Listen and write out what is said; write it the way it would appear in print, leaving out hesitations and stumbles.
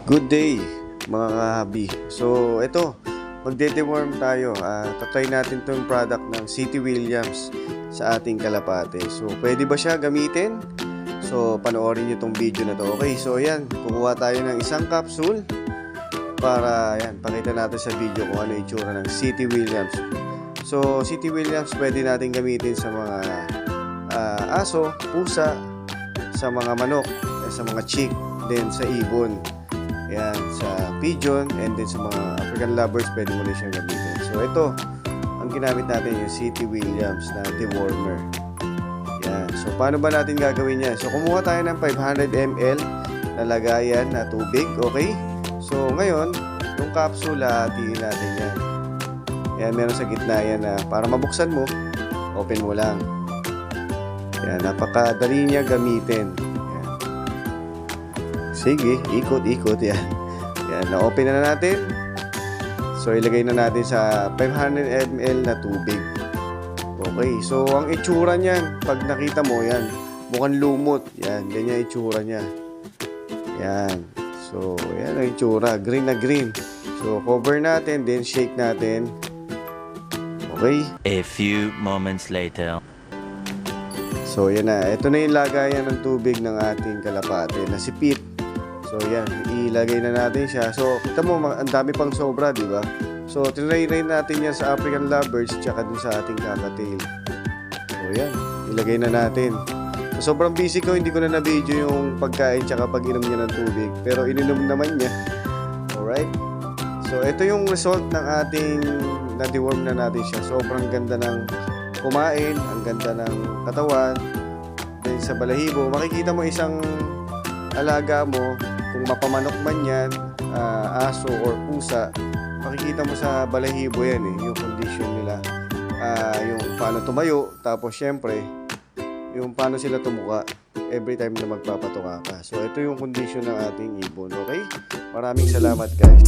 Good day mga kahabi. So ito, magde-deworm tayo. Tatry natin itong product ng City Williams sa ating kalapate. So pwede ba siya gamitin? So panoorin nyo itong video na to. Okay, so yan, kukuha tayo ng isang capsule para yan, pakita natin sa video kung ano yung itsura ng City Williams. So City Williams pwede natin gamitin sa mga aso, pusa, sa mga manok, sa mga chick, then sa ibon. Yan, sa pigeon, and then sa mga African lovers, pwede mo rin siyang gamitin. So, ito, ang ginamit natin yung City Williams na dewormer. Yan. So, paano ba natin gagawin yan? So, kumuha tayo ng 500 ml na lagayan na tubig, okay? So, ngayon, yung capsule, hatiin natin yan. Yan, meron sa gitna yan na para mabuksan mo, open mo lang. Yan, napakadali niya gamitin. Sige, ikot-ikot yan. Yan, na-open na natin. So, ilagay na natin sa 500 ml na tubig. Okay, so ang itsura niyan, pag nakita mo yan, mukhang lumot. Yan, ganyan itsura niya. Yan. So, yan ang itsura. Green na green. So, cover natin, then shake natin. Okay. A few moments later. So, yan na. Ito na yung lagayan ng tubig ng ating kalapate na si Pete. So, yan. Ilagay na natin siya. So, kita mo, ang dami pang sobra, di ba? So, tinry natin yan sa African lovers tsaka dun sa ating kakatail. So, yan. Ilagay na natin. So, sobrang busy ko. Hindi ko na na-video yung pagkain tsaka pag-inom niya ng tubig. Pero, ininom naman niya. Alright? So, ito yung result ng ating na-deworm na natin siya. Sobrang ganda ng kumain. Ang ganda ng katawan. Then, sa balahibo, makikita mo isang alaga mo, kung mapamanok man yan, aso or pusa, makikita mo sa balahibo yan yung condition nila, yung paano tumayo, tapos syempre yung paano sila tumuka every time na magpapatuka ka. So ito yung condition ng ating ibon. Okay, maraming salamat guys.